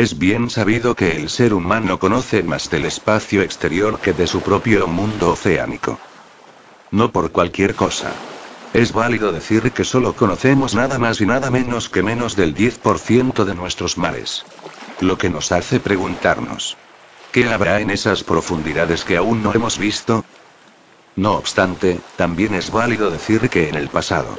Es bien sabido que el ser humano conoce más del espacio exterior que de su propio mundo oceánico. No por cualquier cosa. Es válido decir que solo conocemos nada más y nada menos que menos del 10% de nuestros mares. Lo que nos hace preguntarnos: ¿qué habrá en esas profundidades que aún no hemos visto? No obstante, también es válido decir que en el pasado,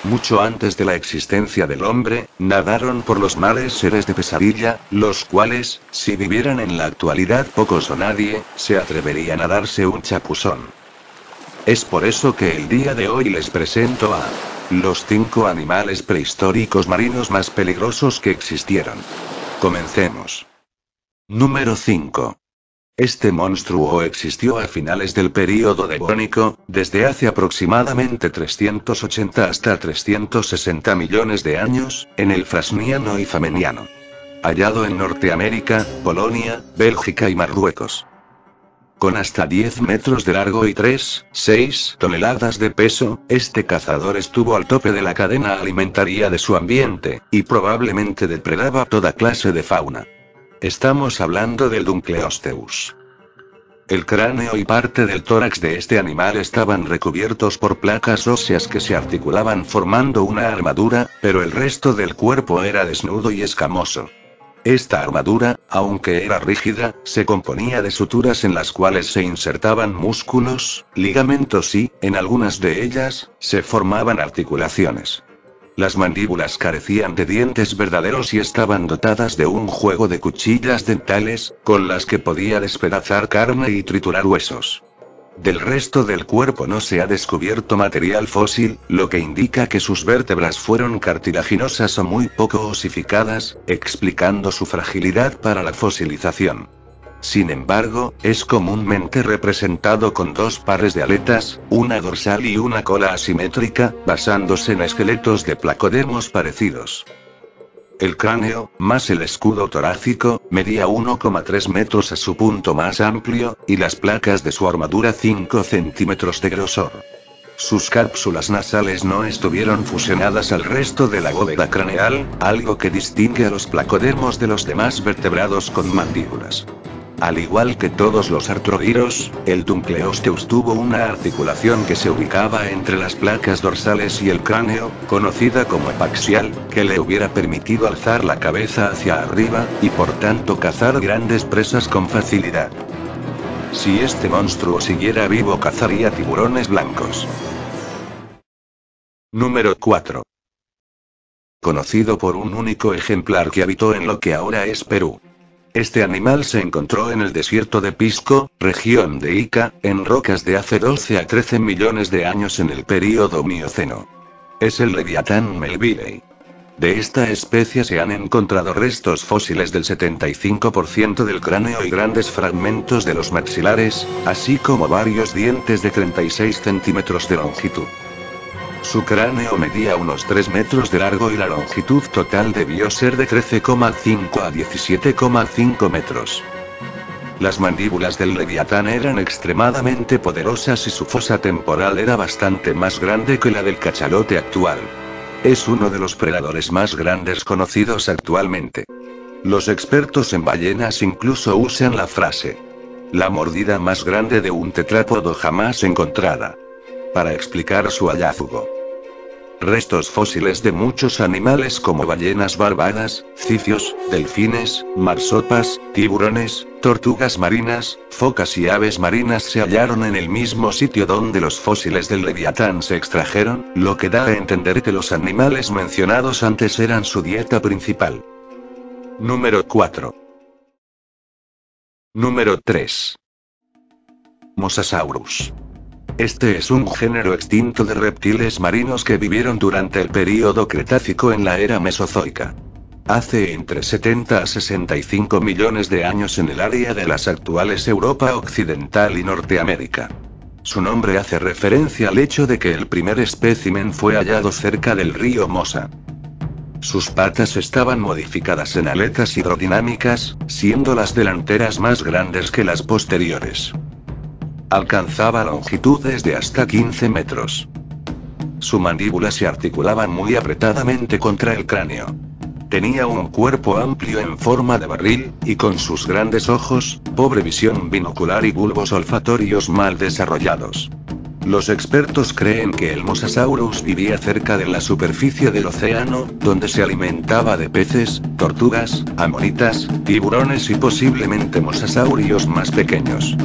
mucho antes de la existencia del hombre, nadaron por los mares seres de pesadilla, los cuales, si vivieran en la actualidad pocos o nadie, se atreverían a darse un chapuzón. Es por eso que el día de hoy les presento a los 5 animales prehistóricos marinos más peligrosos que existieron. Comencemos. Número 5. Este monstruo existió a finales del período devónico, desde hace aproximadamente 380 hasta 360 millones de años, en el Frasniano y Fameniano. Hallado en Norteamérica, Polonia, Bélgica y Marruecos. Con hasta 10 metros de largo y 3,6 toneladas de peso, este cazador estuvo al tope de la cadena alimentaria de su ambiente, y probablemente depredaba toda clase de fauna. Estamos hablando del Dunkleosteus. El cráneo y parte del tórax de este animal estaban recubiertos por placas óseas que se articulaban formando una armadura, pero el resto del cuerpo era desnudo y escamoso. Esta armadura, aunque era rígida, se componía de suturas en las cuales se insertaban músculos, ligamentos y, en algunas de ellas, se formaban articulaciones. Las mandíbulas carecían de dientes verdaderos y estaban dotadas de un juego de cuchillas dentales, con las que podía despedazar carne y triturar huesos. Del resto del cuerpo no se ha descubierto material fósil, lo que indica que sus vértebras fueron cartilaginosas o muy poco osificadas, explicando su fragilidad para la fosilización. Sin embargo, es comúnmente representado con 2 pares de aletas, una dorsal y una cola asimétrica, basándose en esqueletos de placodemos parecidos. El cráneo, más el escudo torácico, medía 1,3 metros a su punto más amplio, y las placas de su armadura 5 centímetros de grosor. Sus cápsulas nasales no estuvieron fusionadas al resto de la bóveda craneal, algo que distingue a los placodemos de los demás vertebrados con mandíbulas. Al igual que todos los artródiros, el Dunkleosteus tuvo una articulación que se ubicaba entre las placas dorsales y el cráneo, conocida como epaxial, que le hubiera permitido alzar la cabeza hacia arriba, y por tanto cazar grandes presas con facilidad. Si este monstruo siguiera vivo, cazaría tiburones blancos. Número 4. Conocido por un único ejemplar que habitó en lo que ahora es Perú. Este animal se encontró en el desierto de Pisco, región de Ica, en rocas de hace 12 a 13 millones de años en el período Mioceno. Es el Leviatán Melvillei. De esta especie se han encontrado restos fósiles del 75% del cráneo y grandes fragmentos de los maxilares, así como varios dientes de 36 centímetros de longitud. Su cráneo medía unos 3 metros de largo y la longitud total debió ser de 13,5 a 17,5 metros. Las mandíbulas del Leviatán eran extremadamente poderosas y su fosa temporal era bastante más grande que la del cachalote actual. Es uno de los predadores más grandes conocidos actualmente. Los expertos en ballenas incluso usan la frase: la mordida más grande de un tetrápodo jamás encontrada, para explicar su hallazgo. Restos fósiles de muchos animales como ballenas barbadas, cicios, delfines, marsopas, tiburones, tortugas marinas, focas y aves marinas se hallaron en el mismo sitio donde los fósiles del Leviatán se extrajeron, lo que da a entender que los animales mencionados antes eran su dieta principal. Número 4. Número 3. Mosasaurus. Este es un género extinto de reptiles marinos que vivieron durante el período Cretácico en la era Mesozoica. Hace entre 70 a 65 millones de años en el área de las actuales Europa Occidental y Norteamérica. Su nombre hace referencia al hecho de que el primer espécimen fue hallado cerca del río Mosa. Sus patas estaban modificadas en aletas hidrodinámicas, siendo las delanteras más grandes que las posteriores. Alcanzaba longitudes de hasta 15 metros. Su mandíbula se articulaba muy apretadamente contra el cráneo. Tenía un cuerpo amplio en forma de barril, y con sus grandes ojos, pobre visión binocular y bulbos olfatorios mal desarrollados. Los expertos creen que el Mosasaurus vivía cerca de la superficie del océano, donde se alimentaba de peces, tortugas, amonitas, tiburones y posiblemente mosasaurios más pequeños.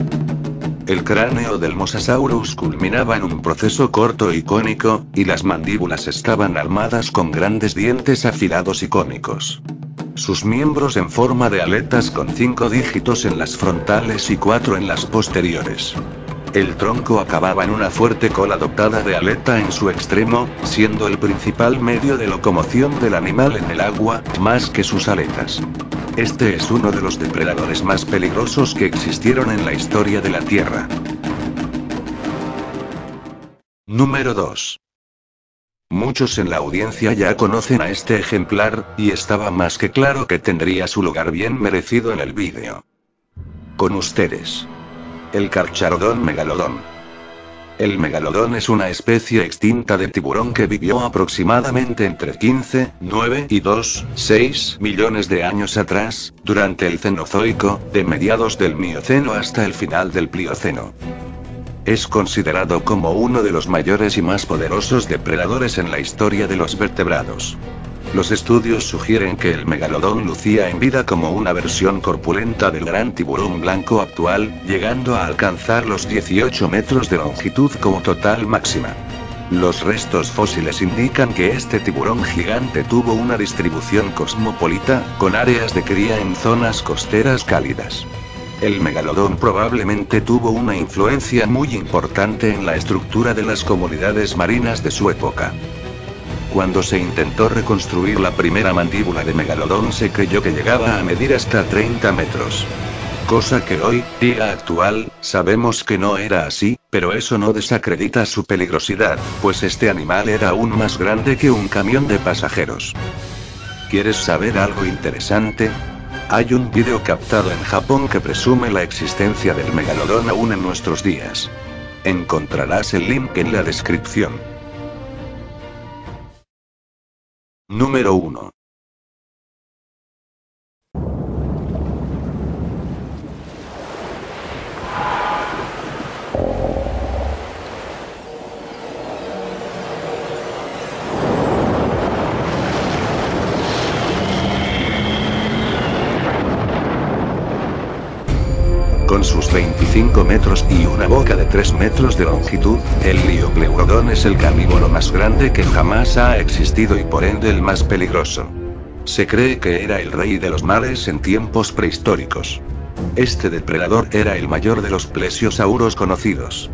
El cráneo del Mosasaurus culminaba en un proceso corto y cónico, y las mandíbulas estaban armadas con grandes dientes afilados y cónicos. Sus miembros en forma de aletas con 5 dígitos en las frontales y 4 en las posteriores. El tronco acababa en una fuerte cola dotada de aleta en su extremo, siendo el principal medio de locomoción del animal en el agua, más que sus aletas. Este es uno de los depredadores más peligrosos que existieron en la historia de la Tierra. Número 2. Muchos en la audiencia ya conocen a este ejemplar, y estaba más que claro que tendría su lugar bien merecido en el vídeo. Con ustedes. El Carcharodon megalodon. El megalodón es una especie extinta de tiburón que vivió aproximadamente entre 15, 9 y 2, 6 millones de años atrás, durante el Cenozoico, de mediados del Mioceno hasta el final del Plioceno. Es considerado como uno de los mayores y más poderosos depredadores en la historia de los vertebrados. Los estudios sugieren que el megalodón lucía en vida como una versión corpulenta del gran tiburón blanco actual, llegando a alcanzar los 18 metros de longitud como total máxima. Los restos fósiles indican que este tiburón gigante tuvo una distribución cosmopolita, con áreas de cría en zonas costeras cálidas. El megalodón probablemente tuvo una influencia muy importante en la estructura de las comunidades marinas de su época. Cuando se intentó reconstruir la primera mandíbula de megalodón se creyó que llegaba a medir hasta 30 metros. Cosa que hoy, día actual, sabemos que no era así, pero eso no desacredita su peligrosidad, pues este animal era aún más grande que un camión de pasajeros. ¿Quieres saber algo interesante? Hay un vídeo captado en Japón que presume la existencia del megalodón aún en nuestros días. Encontrarás el link en la descripción. Número 1. Con sus 25 metros y una boca de 3 metros de longitud, el Liopleurodon es el carnívoro más grande que jamás ha existido y por ende el más peligroso. Se cree que era el rey de los mares en tiempos prehistóricos. Este depredador era el mayor de los plesiosauros conocidos.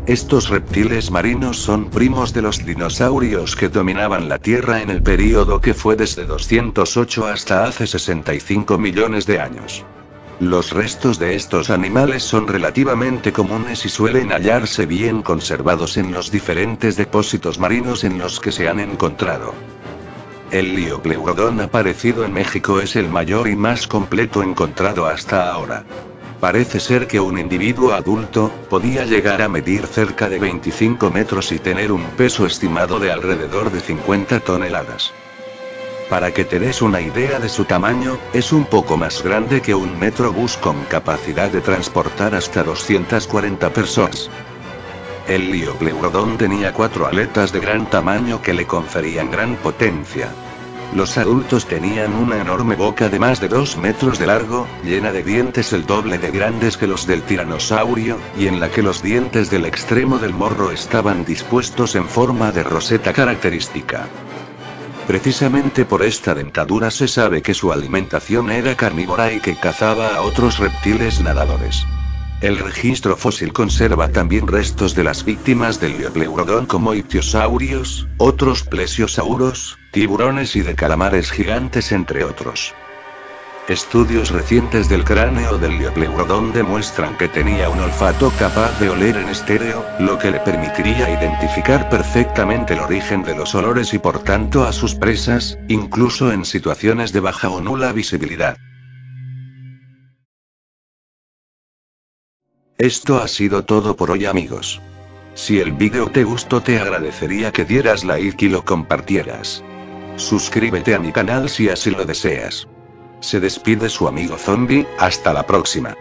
Estos reptiles marinos son primos de los dinosaurios que dominaban la Tierra en el período que fue desde 208 hasta hace 65 millones de años. Los restos de estos animales son relativamente comunes y suelen hallarse bien conservados en los diferentes depósitos marinos en los que se han encontrado. El Liopleurodon aparecido en México es el mayor y más completo encontrado hasta ahora. Parece ser que un individuo adulto podía llegar a medir cerca de 25 metros y tener un peso estimado de alrededor de 50 toneladas. Para que te des una idea de su tamaño, es un poco más grande que un metrobús con capacidad de transportar hasta 240 personas. El Liopleurodon tenía 4 aletas de gran tamaño que le conferían gran potencia. Los adultos tenían una enorme boca de más de 2 metros de largo, llena de dientes el doble de grandes que los del tiranosaurio, y en la que los dientes del extremo del morro estaban dispuestos en forma de roseta característica. Precisamente por esta dentadura se sabe que su alimentación era carnívora y que cazaba a otros reptiles nadadores. El registro fósil conserva también restos de las víctimas del Liopleurodon como ictiosaurios, otros plesiosauros, tiburones y de calamares gigantes entre otros. Estudios recientes del cráneo del Liopleurodon demuestran que tenía un olfato capaz de oler en estéreo, lo que le permitiría identificar perfectamente el origen de los olores y por tanto a sus presas, incluso en situaciones de baja o nula visibilidad. Esto ha sido todo por hoy, amigos. Si el vídeo te gustó, te agradecería que dieras like y lo compartieras. Suscríbete a mi canal si así lo deseas. Se despide su amigo zombie, hasta la próxima.